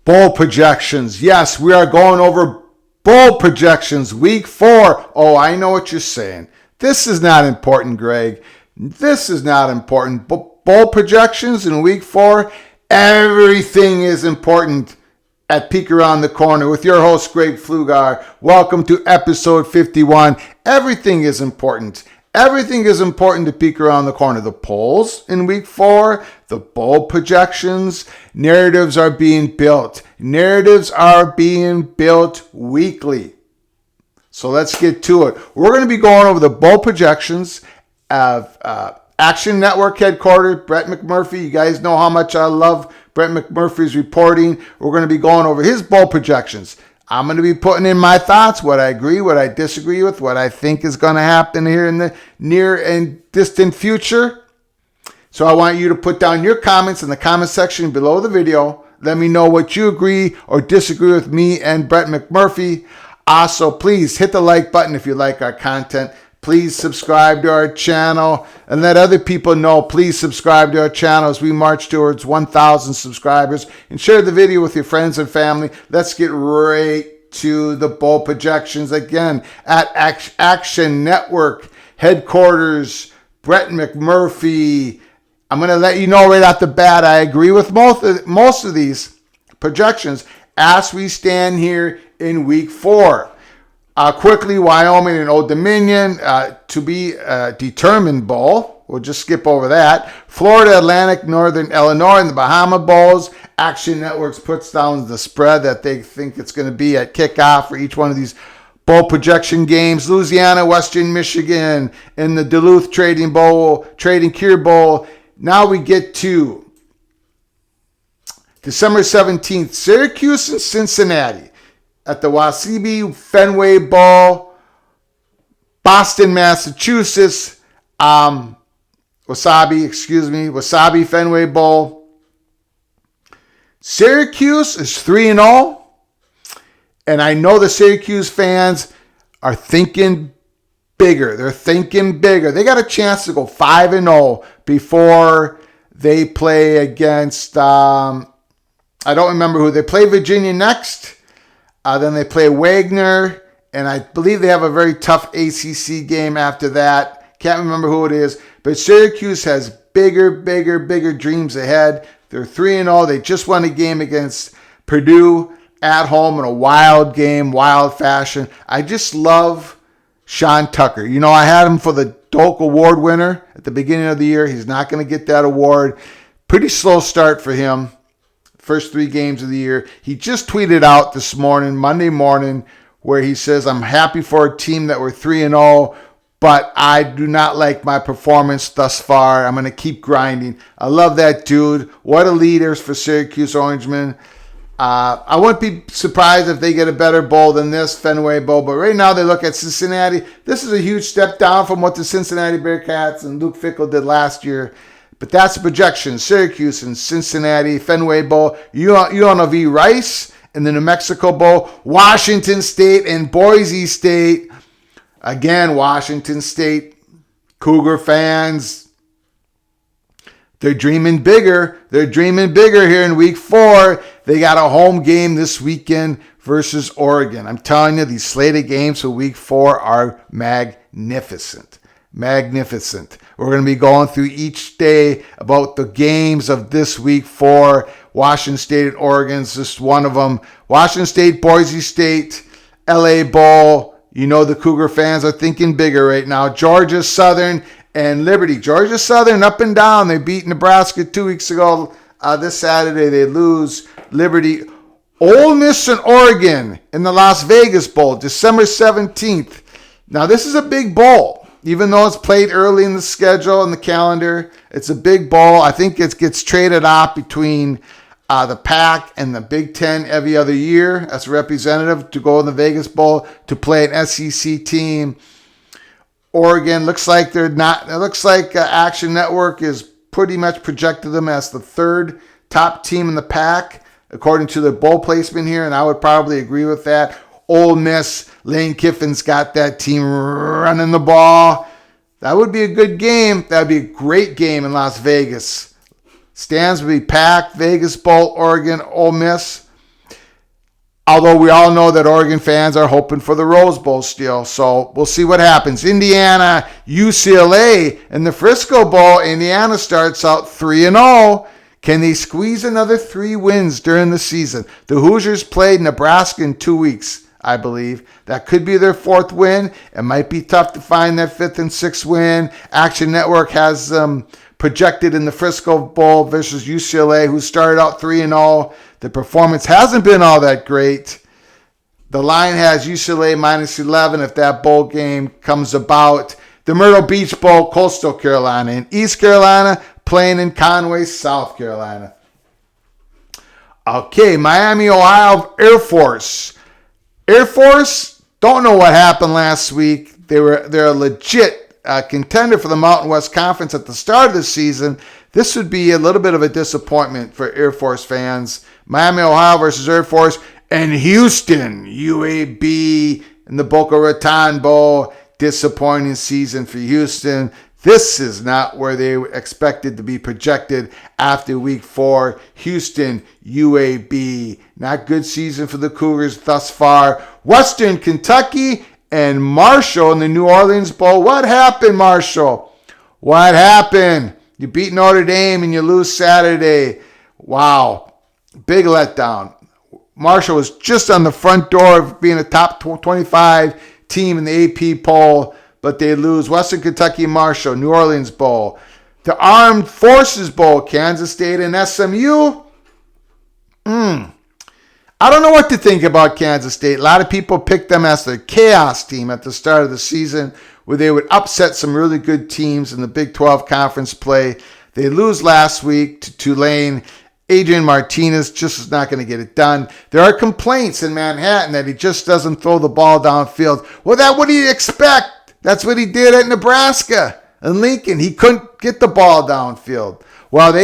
Bowl projections. Yes, we are going over bowl projections. Week 4. Oh, I know what you're saying. This is not important, Greg. This is not important. Bowl projections in week 4. Everything is important at Peek Around the Corner with your host, Greg Pflugar. Welcome to episode 51. Everything is important. Everything is important to Peek Around the Corner. The polls in week 4, the bowl projections, narratives are being built. Narratives are being built weekly. So let's get to it. We're going to be going over the bowl projections of Action Network headquarters, Brett McMurphy. You guys know how much I love Brett McMurphy's reporting. We're going to be going over his bowl projections. I'm going to be putting in my thoughts, what I agree, what I disagree with, what I think is going to happen here in the near and distant future. So I want you to put down your comments in the comment section below the video. Let me know what you agree or disagree with me and Brett McMurphy. Also, please hit the like button if you like our content. Please subscribe to our channel and let other people know. Please subscribe to our channel as we march towards 1,000 subscribers, and share the video with your friends and family. Let's get right to the bowl projections again at Action Network headquarters, Brett McMurphy. I'm going to let you know right off the bat, I agree with most of these projections as we stand here in week 4. Quickly, Wyoming and Old Dominion to be determined bowl. We'll just skip over that. Florida Atlantic, Northern Illinois, and the Alamo Bowls. Action Networks puts down the spread that they think it's going to be at kickoff for each one of these bowl projection games. Louisiana, Western Michigan, in the Duluth Trading Cure Bowl. Now we get to December 17th, Syracuse and Cincinnati. At the Wasabi Fenway Bowl, Boston, Massachusetts, Wasabi Fenway Bowl. Syracuse is 3-0, and I know the Syracuse fans are thinking bigger. They're thinking bigger. They got a chance to go 5-0 before they play against, I don't remember who. They play Virginia next. Then they play Wagner, and I believe they have a very tough ACC game after that. Can't remember who it is, but Syracuse has bigger dreams ahead. They're 3-0. They just won a game against Purdue at home in a wild game, wild fashion. I just love Sean Tucker. You know, I had him for the Doak Award winner at the beginning of the year. He's not going to get that award. Pretty slow start for him. First 3 games of the year. He just tweeted out this morning, Monday morning, where he says, I'm happy for a team that were 3-0, but I do not like my performance thus far. I'm going to keep grinding. I love that dude. What a leader for Syracuse Orangemen. I wouldn't be surprised if they get a better bowl than this Fenway Bowl, but right now they look at Cincinnati. This is a huge step down from what the Cincinnati Bearcats and Luke Fickell did last year. But that's the projection. Syracuse and Cincinnati, Fenway Bowl, UNLV Rice in the New Mexico Bowl, Washington State and Boise State. Again, Washington State, Cougar fans, they're dreaming bigger. They're dreaming bigger here in week 4. They got a home game this weekend versus Oregon. I'm telling you, these slated games for week 4 are magnificent. Magnificent. We're going to be going through each day about the games of this week 4. Washington State and Oregon is just one of them. Washington State, Boise State, LA Bowl. You know the Cougar fans are thinking bigger right now. Georgia Southern and Liberty. Georgia Southern up and down. They beat Nebraska 2 weeks ago. This Saturday they lose. Liberty. Ole Miss and Oregon in the Las Vegas Bowl, December 17th. Now this is a big bowl. Even though it's played early in the schedule and the calendar, it's a big bowl. I think it gets traded off between the Pac and the Big Ten every other year as a representative to go in the Vegas Bowl to play an SEC team. Oregon looks like they're not. It looks like Action Network is pretty much projected them as the 3rd top team in the Pac according to the bowl placement here, and I would probably agree with that. Ole Miss, Lane Kiffin's got that team running the ball. That would be a good game. That would be a great game in Las Vegas. Stands would be packed. Vegas Bowl, Oregon, Ole Miss. Although we all know that Oregon fans are hoping for the Rose Bowl still. So we'll see what happens. Indiana, UCLA, in the Frisco Bowl, Indiana starts out 3-0. Can they squeeze another 3 wins during the season? The Hoosiers played Nebraska in 2 weeks, I believe. That could be their 4th win. It might be tough to find that 5th and 6th win. Action Network has projected in the Frisco Bowl versus UCLA, who started out 3-0. The performance hasn't been all that great. The line has UCLA -11 if that bowl game comes about. The Myrtle Beach Bowl, Coastal Carolina and East Carolina playing in Conway, South Carolina. Okay, Miami, Ohio, Air Force. Air Force, don't know what happened last week. They're a legit contender for the Mountain West Conference at the start of the season. This would be a little bit of a disappointment for Air Force fans. Miami, Ohio versus Air Force, and Houston, UAB in the Boca Raton Bowl. Disappointing season for Houston. This is not where they expected to be projected after week 4. Houston, UAB. Not good season for the Cougars thus far. Western Kentucky and Marshall in the New Orleans Bowl. What happened, Marshall? What happened? You beat Notre Dame and you lose Saturday. Wow. Big letdown. Marshall was just on the front door of being a top 25 team in the AP poll, but they lose. Western Kentucky, Marshall, New Orleans Bowl. The Armed Forces Bowl, Kansas State and SMU. I don't know what to think about Kansas State. A lot of people picked them as their chaos team at the start of the season, where they would upset some really good teams in the Big 12 conference play. They lose last week to Tulane. Adrian Martinez just is not going to get it done. There are complaints in Manhattan that he just doesn't throw the ball downfield. Well, that's what you expect. That's what he did at Nebraska and Lincoln. He couldn't get the ball downfield. Well,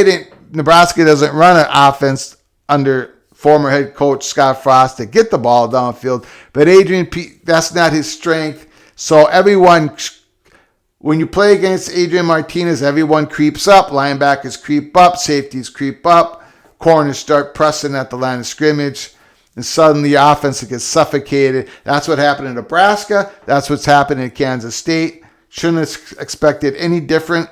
Nebraska doesn't run an offense under former head coach Scott Frost to get the ball downfield. But that's not his strength. So when you play against Adrian Martinez, everyone creeps up. Linebackers creep up. Safeties creep up. Corners start pressing at the line of scrimmage. And suddenly the offense gets suffocated. That's what happened in Nebraska. That's what's happened in Kansas State. Shouldn't have expected any different.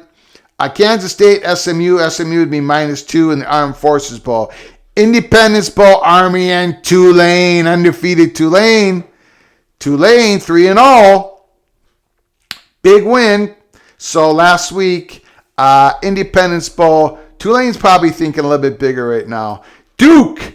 Kansas State, SMU would be -2 in the Armed Forces Bowl. Independence Bowl, Army and Tulane. Undefeated Tulane. Tulane 3-0. Big win. So last week, Independence Bowl, Tulane's probably thinking a little bit bigger right now. Duke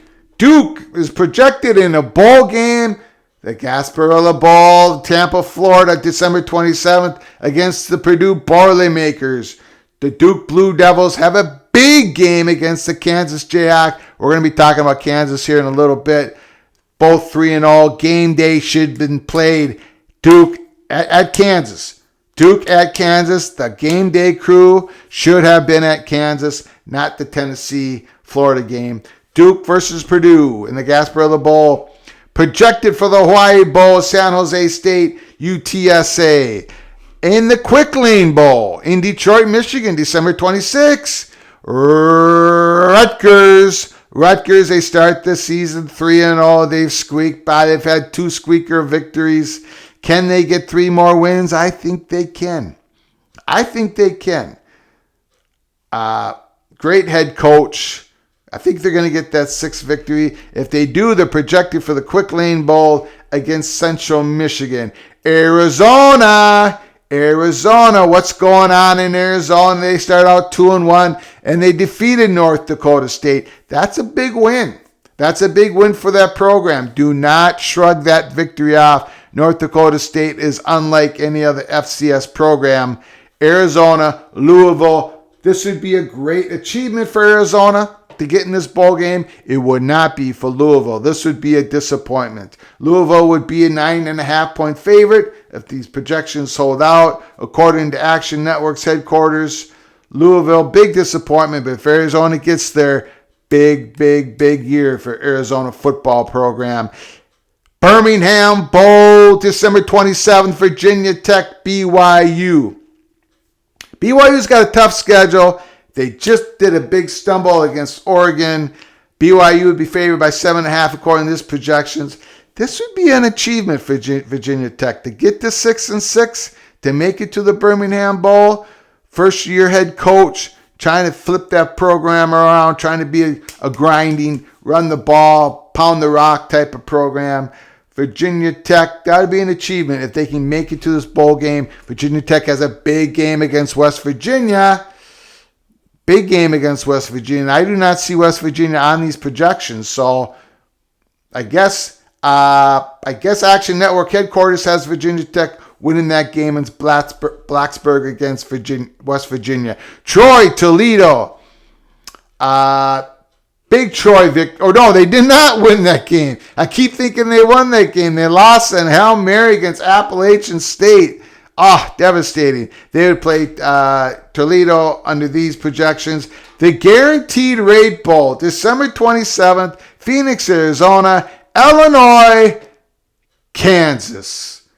is projected in a bowl game, the Gasparilla Bowl, Tampa, Florida, December 27th, against the Purdue Boilermakers. The Duke Blue Devils have a big game against the Kansas Jayhawks. We're going to be talking about Kansas here in a little bit. Both 3-0. Game day should have been played. Duke at Kansas. Duke at Kansas. The game day crew should have been at Kansas, not the Tennessee-Florida game. Duke versus Purdue in the Gasparilla Bowl. Projected for the Hawaii Bowl, San Jose State, UTSA. In the Quick Lane Bowl in Detroit, Michigan, December 26th. Rutgers, they start the season 3-0. They've squeaked by. They've had 2 squeaker victories. Can they get 3 more wins? I think they can. Great head coach. I think they're going to get that 6th victory. If they do, they're projected for the Quick Lane Bowl against Central Michigan. Arizona, what's going on in Arizona? They start out 2-1, and they defeated North Dakota State. That's a big win. That's a big win for that program. Do not shrug that victory off. North Dakota State is unlike any other FCS program. Arizona, Louisville, this would be a great achievement for Arizona to get in this bowl game. It would not be for Louisville. This would be a disappointment. Louisville would be a 9.5-point favorite if these projections hold out. According to Action Network's headquarters, Louisville, big disappointment, but if Arizona gets there, big year for Arizona football program. Birmingham Bowl, December 27th, Virginia Tech, BYU. BYU's got a tough schedule. They just did a big stumble against Oregon. BYU would be favored by 7.5 according to this projections. This would be an achievement for Virginia Tech to get to 6-6, to make it to the Birmingham Bowl. First-year head coach trying to flip that program around, trying to be a grinding, run the ball, pound the rock type of program. Virginia Tech, that would be an achievement if they can make it to this bowl game. Virginia Tech has a big game against West Virginia. Big game against West Virginia. I do not see West Virginia on these projections, so I guess Action Network headquarters has Virginia Tech winning that game in Blacksburg against West Virginia. Troy, Toledo. Big Troy Oh, no, they did not win that game. I keep thinking they won that game. They lost in Hail Mary against Appalachian State. Devastating. They would play Toledo under these projections. The Guaranteed Rate Bowl, December 27th, Phoenix, Arizona, Illinois, Kansas.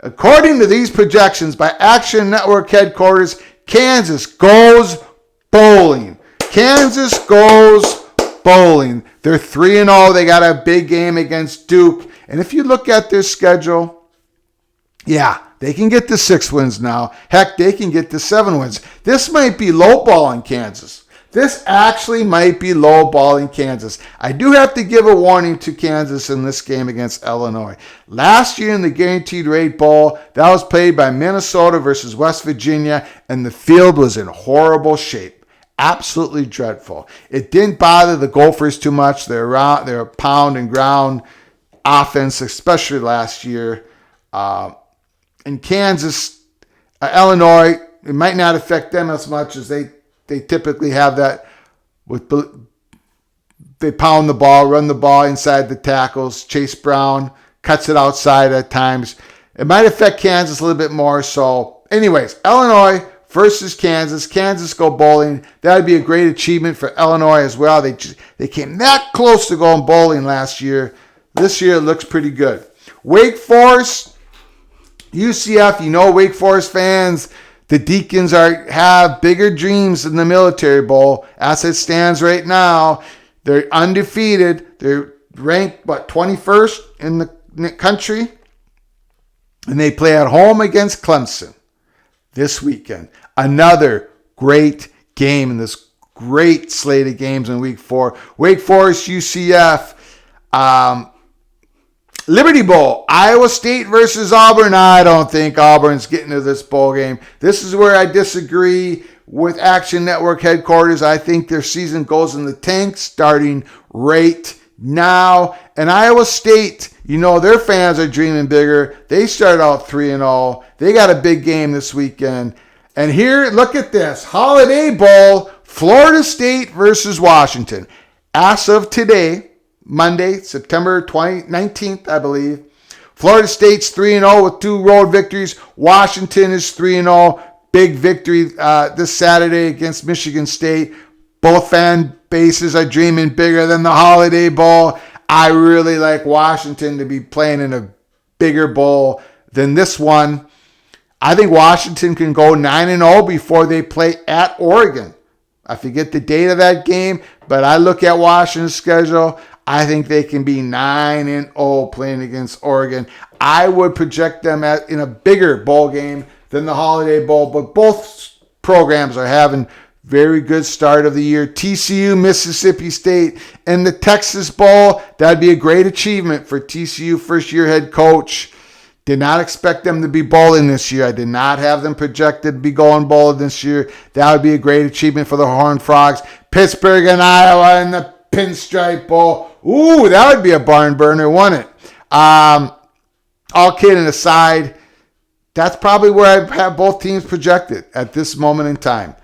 According to these projections by Action Network headquarters, Kansas goes bowling. Kansas goes bowling. They're 3-0. They got a big game against Duke. And if you look at their schedule, yeah, they can get to 6 wins now. Heck, they can get to 7 wins. This might be lowballing Kansas. This actually might be lowballing Kansas. I do have to give a warning to Kansas in this game against Illinois. Last year in the Guaranteed Rate Bowl, that was played by Minnesota versus West Virginia, and the field was in horrible shape. Absolutely dreadful. It didn't bother the Gophers too much. They're a pound and ground offense, especially last year. In Kansas, Illinois, it might not affect them as much as they typically have that. They pound the ball, run the ball inside the tackles. Chase Brown cuts it outside at times. It might affect Kansas a little bit more. So, anyways, Illinois versus Kansas. Kansas go bowling. That would be a great achievement for Illinois as well. They came that close to going bowling last year. This year it looks pretty good. Wake Forest, UCF. You know, Wake Forest fans, the Deacons have bigger dreams than the Military Bowl. As it stands right now, they're undefeated. They're ranked, 21st in the country. And they play at home against Clemson this weekend. Another great game in this great slate of games in Week 4. Wake Forest, UCF. Liberty Bowl, Iowa State versus Auburn. I don't think Auburn's getting to this bowl game. This is where I disagree with Action Network headquarters. I think their season goes in the tank starting right now. And Iowa State, you know, their fans are dreaming bigger. They start out 3-0. They got a big game this weekend. And here, look at this. Holiday Bowl, Florida State versus Washington. As of today, Monday, September 19th, I believe. Florida State's 3-0 with 2 road victories. Washington is 3-0. Big victory this Saturday against Michigan State. Both fan bases are dreaming bigger than the Holiday Bowl. I really like Washington to be playing in a bigger bowl than this one. I think Washington can go 9-0 before they play at Oregon. I forget the date of that game, but I look at Washington's schedule. I think they can be 9-0 playing against Oregon. I would project them in a bigger bowl game than the Holiday Bowl, but both programs are having very good start of the year. TCU, Mississippi State, and the Texas Bowl. That'd be a great achievement for TCU first-year head coach. Did not expect them to be bowling this year. I did not have them projected to be going bowling this year. That would be a great achievement for the Horned Frogs. Pittsburgh and Iowa in the Pinstripe Bowl. Ooh, that would be a barn burner, wouldn't it? All kidding aside, that's probably where I have both teams projected at this moment in time.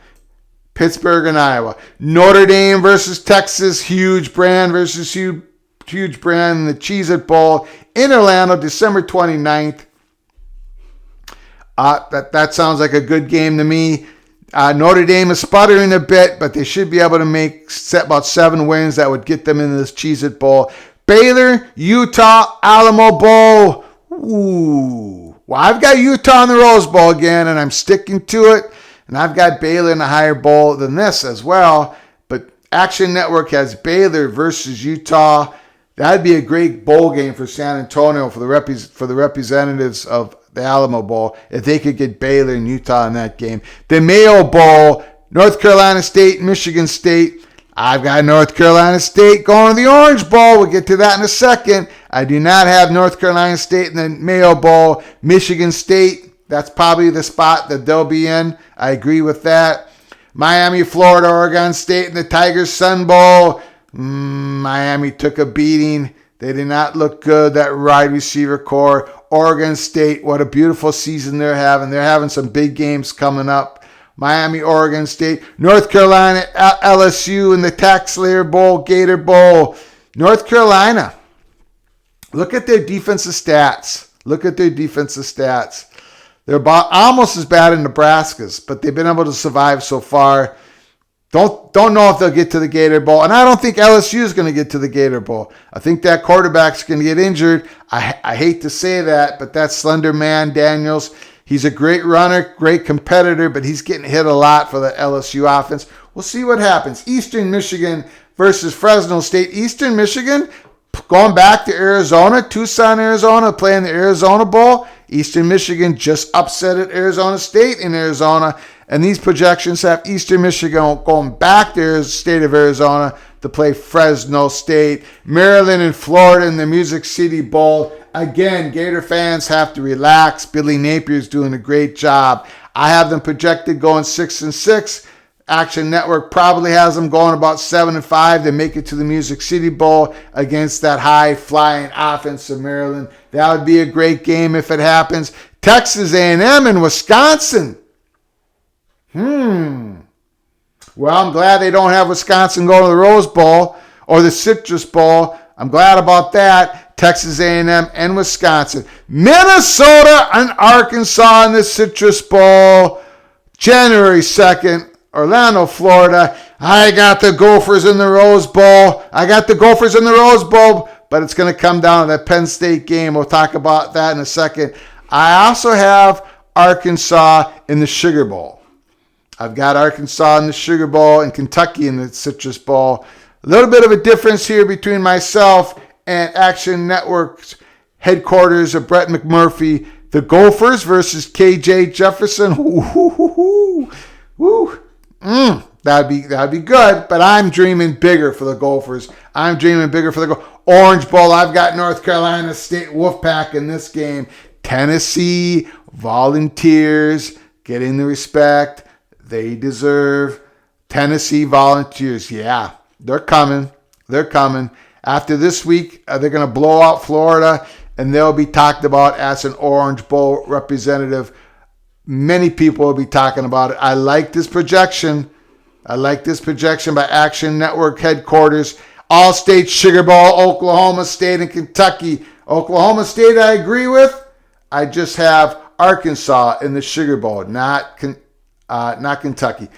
Pittsburgh and Iowa. Notre Dame versus Texas. Huge brand versus huge brand in the Cheez-It Bowl in Orlando, December 29th. That sounds like a good game to me. Notre Dame is sputtering a bit, but they should be able to set about 7 wins that would get them into this Cheez-It Bowl. Baylor, Utah, Alamo Bowl. Ooh. Well, I've got Utah in the Rose Bowl again, and I'm sticking to it. And I've got Baylor in a higher bowl than this as well. But Action Network has Baylor versus Utah. That'd be a great bowl game for San Antonio for the representatives of the Alamo Bowl if they could get Baylor and Utah in that game. The Mayo Bowl, North Carolina State, Michigan State. I've got North Carolina State going to the Orange Bowl. We'll get to that in a second. I do not have North Carolina State in the Mayo Bowl. Michigan State, that's probably the spot that they'll be in. I agree with that. Miami, Florida, Oregon State in the Tigers Sun Bowl. Miami took a beating. They did not look good, that wide receiver core. Oregon State, what a beautiful season they're having. They're having some big games coming up. Miami, Oregon State. North Carolina, LSU in the Tax Slayer Bowl, Gator Bowl. North Carolina. Look at their defensive stats. They're about almost as bad as Nebraska's, but they've been able to survive so far. Don't know if they'll get to the Gator Bowl, and I don't think LSU is going to get to the Gator Bowl. I think that quarterback's going to get injured. I hate to say that, but that slender man, Daniels, he's a great runner, great competitor, but he's getting hit a lot for the LSU offense. We'll see what happens. Eastern Michigan versus Fresno State. Eastern Michigan going back to Arizona, Tucson, Arizona, playing the Arizona Bowl. Eastern Michigan just upset at Arizona State in Arizona. And these projections have Eastern Michigan going back to the state of Arizona to play Fresno State. Maryland and Florida in the Music City Bowl. Again, Gator fans have to relax. Billy Napier's doing a great job. I have them projected going 6-6. Action Network probably has them going about 7-5. They make it to the Music City Bowl against that high-flying offense of Maryland. That would be a great game if it happens. Texas A&M and Wisconsin. Well, I'm glad they don't have Wisconsin go to the Rose Bowl or the Citrus Bowl. I'm glad about that. Texas A&M and Wisconsin. Minnesota and Arkansas in the Citrus Bowl. January 2nd, Orlando, Florida. I got the Gophers in the Rose Bowl. But it's going to come down to that Penn State game. We'll talk about that in a second. I also have Arkansas in the Sugar Bowl. I've got Arkansas in the Sugar Bowl and Kentucky in the Citrus Bowl. A little bit of a difference here between myself and Action Network's headquarters of Brett McMurphy. The Gophers versus KJ Jefferson. That'd be good, but I'm dreaming bigger for the Gophers. Orange Bowl, I've got North Carolina State Wolfpack in this game. Tennessee Volunteers getting the respect they deserve. Tennessee Volunteers, yeah, they're coming. After this week, they're going to blow out Florida, and they'll be talked about as an Orange Bowl representative. Many people will be talking about it. I like this projection by Action Network headquarters. All-State Sugar Bowl, Oklahoma State and Kentucky. Oklahoma State I agree with. I just have Arkansas in the Sugar Bowl, not Kentucky.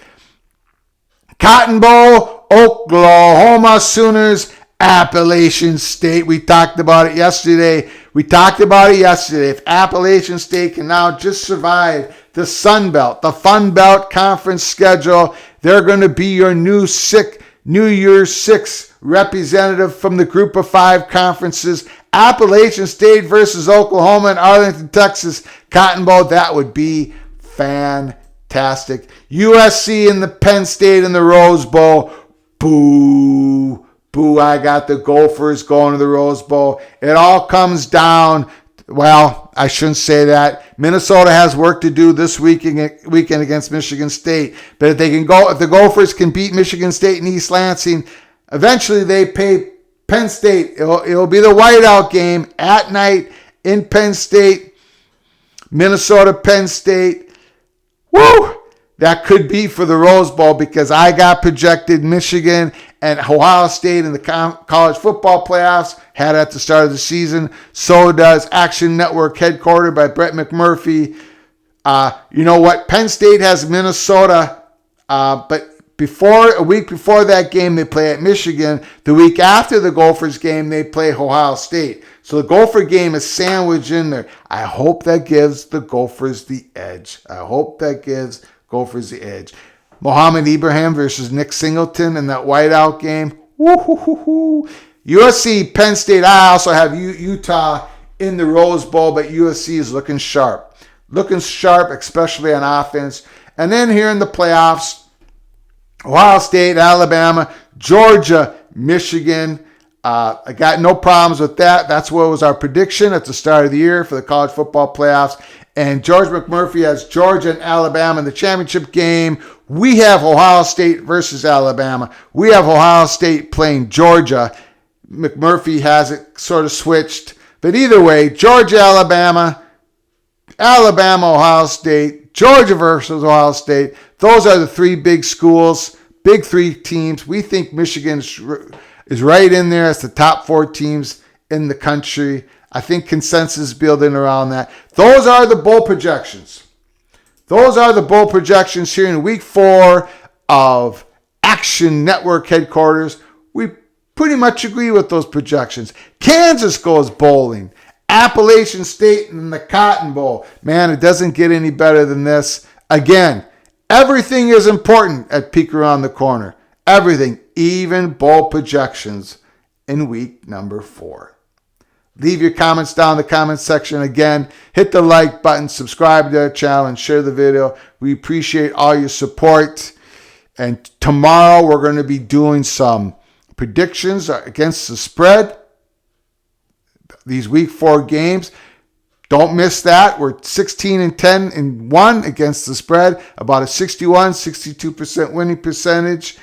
Cotton Bowl, Oklahoma Sooners, Appalachian State. We talked about it yesterday. If Appalachian State can now just survive the Sun Belt, the Fun Belt Conference schedule, they're going to be your New Year's Six representative from the Group of Five conferences. Appalachian State versus Oklahoma and Arlington, Texas, Cotton Bowl. That would be fantastic. USC and the Penn State in the Rose Bowl. Boo. I got the Gophers going to the Rose Bowl. It all comes down, well, I shouldn't say that. Minnesota has work to do this weekend against Michigan State. But if the Gophers can beat Michigan State and East Lansing, eventually they pay Penn State. It'll be the whiteout game at night in Penn State. Minnesota, Penn State. Woo! That could be for the Rose Bowl because I got projected Michigan and Ohio State in the college football playoffs, had at the start of the season. So does Action Network, headquartered by Brett McMurphy. You know what? Penn State has Minnesota, but a week before that game, they play at Michigan. The week after the Gophers game, they play Ohio State. So the Gopher game is sandwiched in there. I hope that gives the Gophers the edge. Mohamed Ibrahim versus Nick Singleton in that whiteout game. Woo-hoo-hoo-hoo. USC, Penn State. I also have Utah in the Rose Bowl, but USC is looking sharp. Looking sharp, especially on offense. And then here in the playoffs, Ohio State, Alabama, Georgia, Michigan. I got no problems with that. That's what was our prediction at the start of the year for the college football playoffs. And George McMurphy has Georgia and Alabama in the championship game. We have Ohio State versus Alabama. We have Ohio State playing Georgia. McMurphy has it sort of switched. But either way, Georgia, Alabama, Alabama, Ohio State, Georgia versus Ohio State. Those are the three big schools, big three teams. We think Michigan is right in there as the top four teams in the country. I think consensus building around that. Those are the bowl projections. Those are the bowl projections here in week 4 of Action Network headquarters. We pretty much agree with those projections. Kansas goes bowling. Appalachian State in the Cotton Bowl. Man, it doesn't get any better than this. Again, everything is important at Peek Around the Corner. Everything, even bowl projections in week number 4. Leave your comments down in the comments section. Again, hit the like button, subscribe to our channel, and share the video. We appreciate all your support. And tomorrow we're going to be doing some predictions against the spread. These week 4 games. Don't miss that. We're 16-10-1 against the spread. About a 62% winning percentage.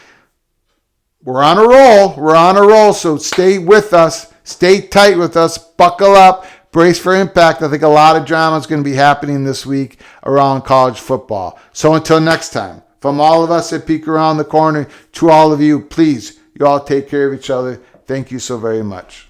We're on a roll. We're on a roll. So stay with us. Stay tight with us. Buckle up. Brace for impact. I think a lot of drama is going to be happening this week around college football. So until next time, from all of us at Peek Around the Corner, to all of you, please, you all take care of each other. Thank you so very much.